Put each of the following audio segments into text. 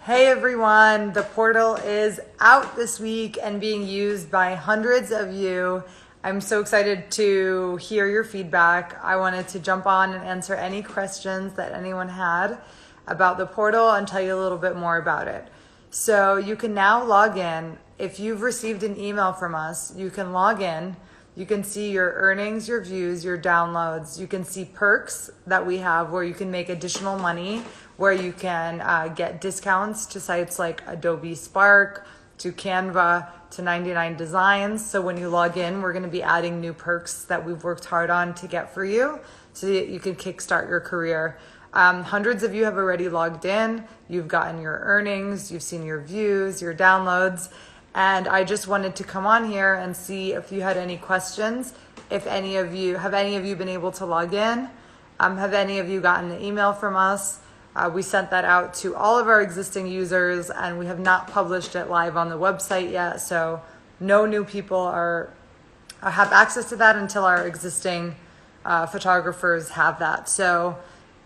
Hey everyone, the portal is out this week and being used by hundreds of you. I'm so excited to hear your feedback. I wanted to jump on and answer any questions that anyone had about the portal and tell you a little bit more about it. So you can now log in. If you've received an email from us, you can log in. You can see your earnings, your views, your downloads. You can see perks that we have where you can make additional money, where you can get discounts to sites like Adobe Spark, to Canva, to 99 Designs. So when you log in, we're going to be adding new perks that we've worked hard on to get for you so that you can kickstart your career. Hundreds of you have already logged in. You've gotten your earnings, you've seen your views, your downloads. And I just wanted to come on here and see if you had any questions. Have any of you been able to log in? Have any of you gotten an email from us? We sent that out to all of our existing users and we have not published it live on the website yet. So no new people have access to that until our existing photographers have that. So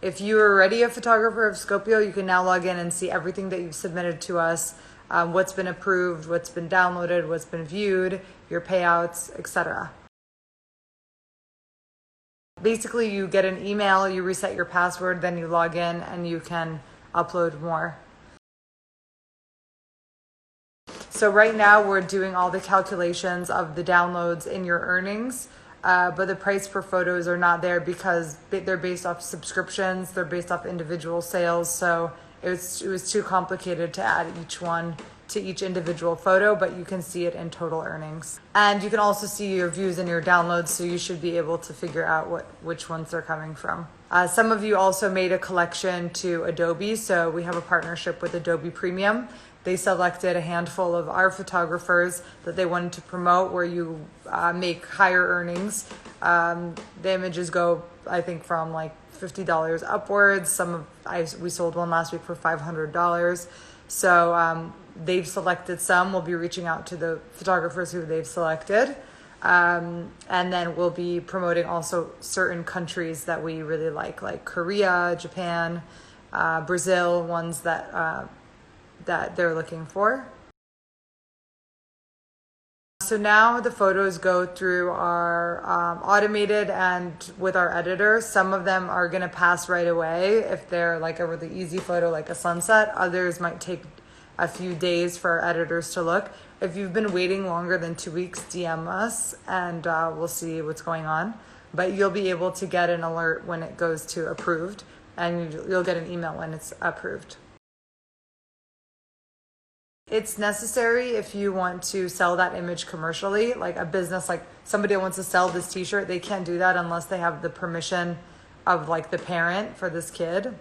if you are already a photographer of Scopio, you can now log in and see everything that you've submitted to us. What's been approved, what's been downloaded, what's been viewed, your payouts, etc. Basically, you get an email, you reset your password, then you log in and you can upload more. So right now we're doing all the calculations of the downloads in your earnings, but the price per photos are not there because they're based off subscriptions, they're based off individual sales, so it was too complicated to add each one to each individual photo, but you can see it in total earnings. And you can also see your views and your downloads, so you should be able to figure out which ones they're coming from. Some of you also made a collection to Adobe, so we have a partnership with Adobe Premium. They selected a handful of our photographers that they wanted to promote where you make higher earnings. The images go, I think, from like $50 upwards. We sold one last week for $500. So they've selected some. We'll be reaching out to the photographers who they've selected. And then we'll be promoting also certain countries that we really like Korea, Japan, Brazil, ones that they're looking for. So now the photos go through our automated and with our editor. Some of them are going to pass right away if they're like a really easy photo like a sunset. Others might take a few days for our editors to look. If you've been waiting longer than 2 weeks, DM us and we'll see what's going on. But you'll be able to get an alert when it goes to approved and you'll get an email when it's approved. It's necessary if you want to sell that image commercially, like a business, like somebody wants to sell this t-shirt, they can't do that unless they have the permission of like the parent for this kid.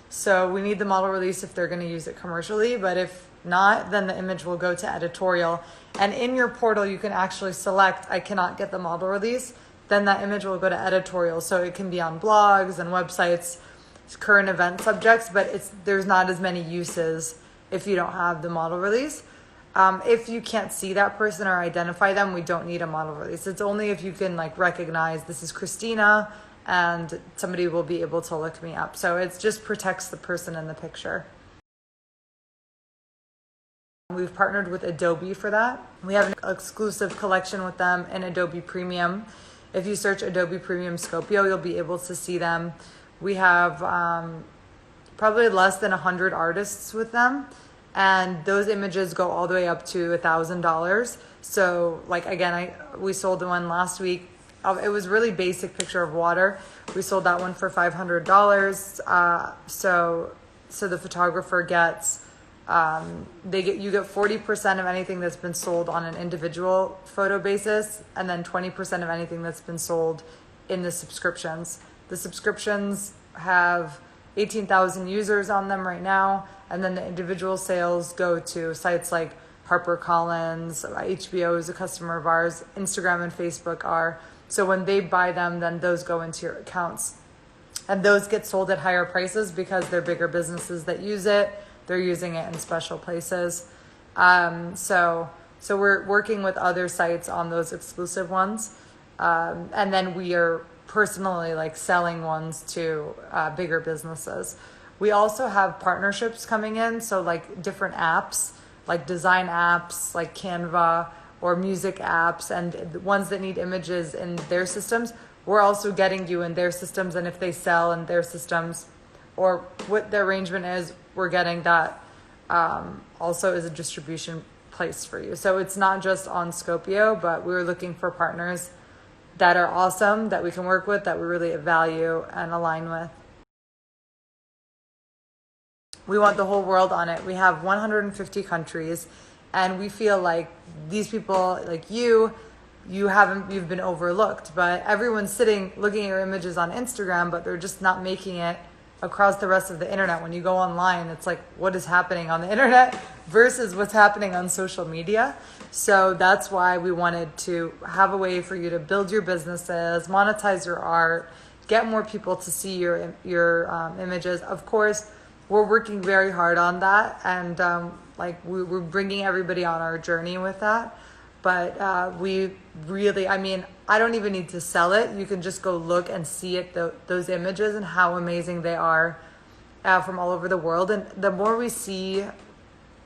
So we need the model release if they're going to use it commercially, but if not, then the image will go to editorial. And in your portal, you can actually select, I cannot get the model release, then that image will go to editorial. So it can be on blogs and websites, current event subjects, but there's not as many uses if you don't have the model release. If you can't see that person or identify them, we don't need a model release. It's only if you can like recognize this is Christina and somebody will be able to look me up. So it just protects the person in the picture. We've partnered with Adobe for that. We have an exclusive collection with them in Adobe Premium. If you search Adobe Premium Scopio, you'll be able to see them. We have probably less than 100 artists with them. And those images go all the way up to $1,000. So like, again, we sold the one last week. It was really basic picture of water. We sold that one for $500. So the photographer gets, you get 40% of anything that's been sold on an individual photo basis, and then 20% of anything that's been sold in the subscriptions. The subscriptions have 18,000 users on them right now, and then the individual sales go to sites like HarperCollins, HBO is a customer of ours, Instagram and Facebook are. So when they buy them, then those go into your accounts. And those get sold at higher prices because they're bigger businesses that use it. They're using it in special places. So we're working with other sites on those exclusive ones. And then we are personally like selling ones to bigger businesses. We also have partnerships coming in. So like different apps, like design apps, like Canva, or music apps, and the ones that need images in their systems, we're also getting you in their systems. And if they sell in their systems or what the arrangement is, we're getting that also as a distribution place for you. So it's not just on Scopio, but we're looking for partners that are awesome, that we can work with, that we really value and align with. We want the whole world on it. We have 150 countries, and we feel like these people, like you've been overlooked. But everyone's sitting looking at your images on Instagram, but they're just not making it across the rest of the internet. When you go online, it's like, what is happening on the internet versus what's happening on social media. So that's why we wanted to have a way for you to build your businesses, monetize your art, get more people to see your images. Of course, we're working very hard on that, and we're bringing everybody on our journey with that. But we really, I don't even need to sell it. You can just go look and see it, those images, and how amazing they are from all over the world. And the more we see,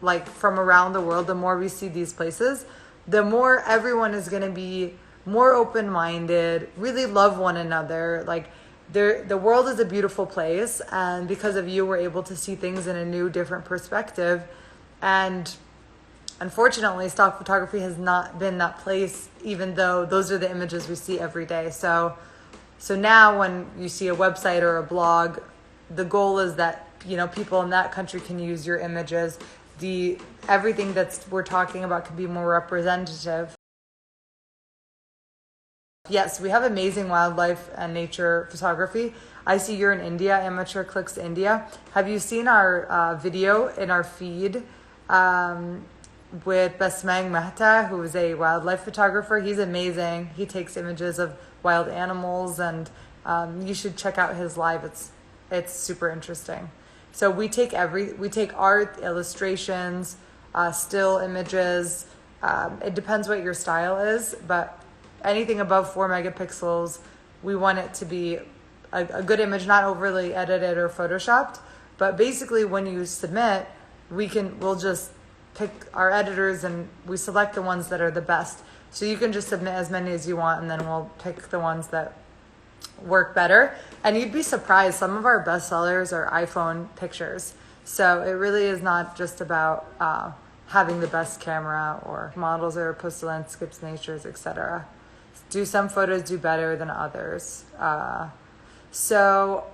like from around the world, the more we see these places, the more everyone is going to be more open-minded, really love one another. Like the world is a beautiful place, and because of you, we're able to see things in a new, different perspective. And unfortunately, stock photography has not been that place, even though those are the images we see every day. So now when you see a website or a blog, the goal is that, people in that country can use your images. Everything we're talking about can be more representative. Yes, we have amazing wildlife and nature photography. I see you're in India, Amateur Clicks India. Have you seen our video in our feed with Basmang Mehta, who is a wildlife photographer? He's amazing. He takes images of wild animals, and you should check out his live. It's super interesting. So we take art, illustrations, still images. It depends what your style is, but anything above 4 megapixels, we want it to be a good image, not overly edited or photoshopped. But basically, when you submit, we'll just pick our editors, and we select the ones that are the best. So you can just submit as many as you want, and then we'll pick the ones that work better. And you'd be surprised, some of our best sellers are iPhone pictures. So it really is not just about having the best camera or models that are posted landscapes, natures, etc. Some photos do better than others. So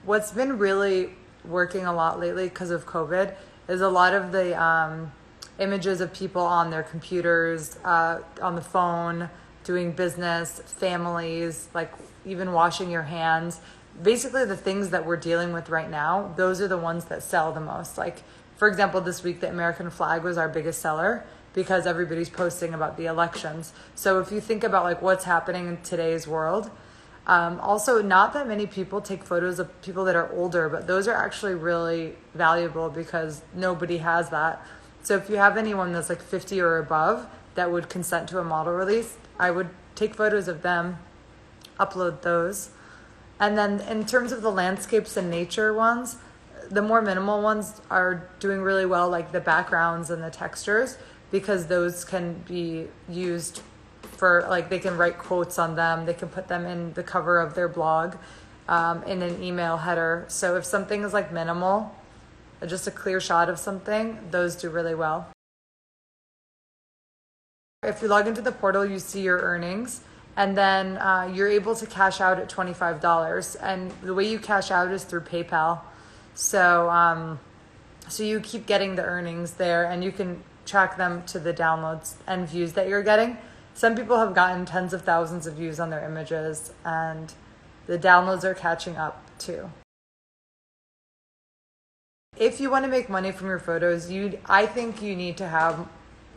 what's been really working a lot lately because of COVID is a lot of the images of people on their computers, on the phone, doing business, families, like even washing your hands. Basically the things that we're dealing with right now, those are the ones that sell the most. Like, for example, this week, the American flag was our biggest seller because everybody's posting about the elections. So if you think about like what's happening in today's world, also not that many people take photos of people that are older, but those are actually really valuable because nobody has that. So if you have anyone that's like 50 or above that would consent to a model release, I would take photos of them, upload those. And then in terms of the landscapes and nature ones, the more minimal ones are doing really well, like the backgrounds and the textures, because those can be used for, like, they can write quotes on them. They can put them in the cover of their blog, in an email header. So if something is like minimal, just a clear shot of something, those do really well. If you log into the portal, you see your earnings, and then you're able to cash out at $25. And the way you cash out is through PayPal. So you keep getting the earnings there, and you can track them to the downloads and views that you're getting. Some people have gotten tens of thousands of views on their images, and the downloads are catching up too. If you want to make money from your photos, I think you need to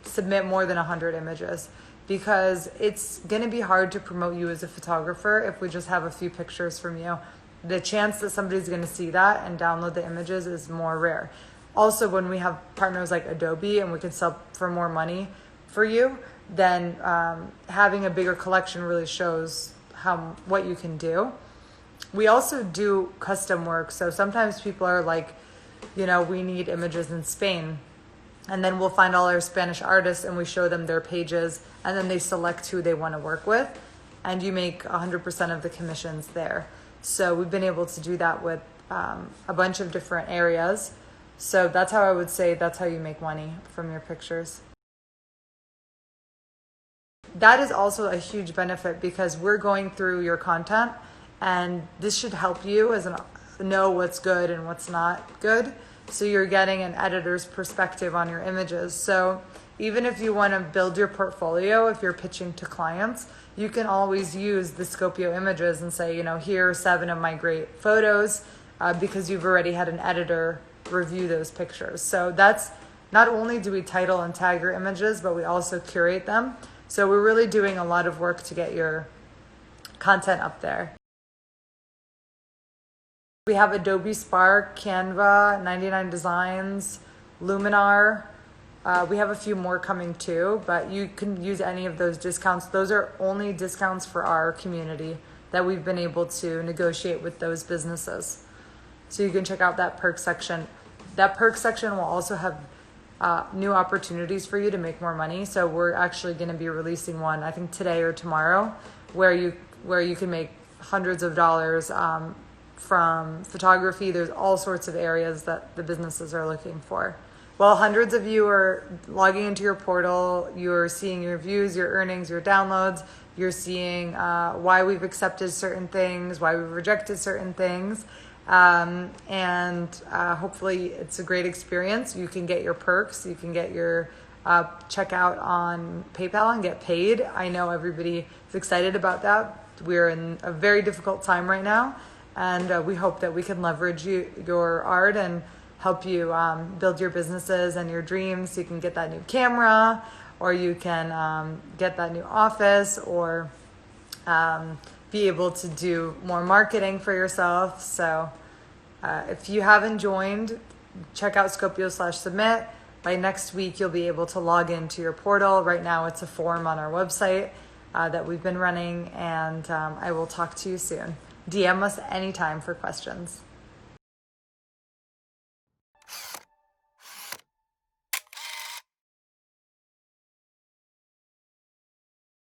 submit more than 100 images, because it's going to be hard to promote you as a photographer if we just have a few pictures from you. The chance that somebody's going to see that and download the images is more rare. Also, when we have partners like Adobe and we can sell for more money for you, then having a bigger collection really shows what you can do. We also do custom work. So sometimes people are like, we need images in Spain. And then we'll find all our Spanish artists and we show them their pages, and then they select who they want to work with, and you make 100% of the commissions there. So we've been able to do that with a bunch of different areas. So that's how I would say that's how you make money from your pictures. That is also a huge benefit because we're going through your content, and this should help you know what's good and what's not good. So you're getting an editor's perspective on your images. So even if you want to build your portfolio, if you're pitching to clients, you can always use the Scopio images and say, here are 7 of my great photos, because you've already had an editor review those pictures. So that's, not only do we title and tag your images, but we also curate them. So we're really doing a lot of work to get your content up there. We have Adobe Spark, Canva, 99 Designs, Luminar. We have a few more coming too, but you can use any of those discounts. Those are only discounts for our community that we've been able to negotiate with those businesses. So you can check out that perk section. That perk section will also have new opportunities for you to make more money. So we're actually going to be releasing one, I think today or tomorrow, where you can make hundreds of dollars from photography. There's all sorts of areas that the businesses are looking for. Well, hundreds of you are logging into your portal. You're seeing your views, your earnings, your downloads. You're seeing why we've accepted certain things, why we've rejected certain things. And hopefully it's a great experience. You can get your perks. You can get your checkout on PayPal and get paid. I know everybody is excited about that. We're in a very difficult time right now. And we hope that we can leverage your art and help you build your businesses and your dreams. You can get that new camera, or you can get that new office, or be able to do more marketing for yourself. So if you haven't joined, check out Scopio/submit. By next week, you'll be able to log into your portal. Right now, it's a form on our website that we've been running, and I will talk to you soon. DM us anytime for questions.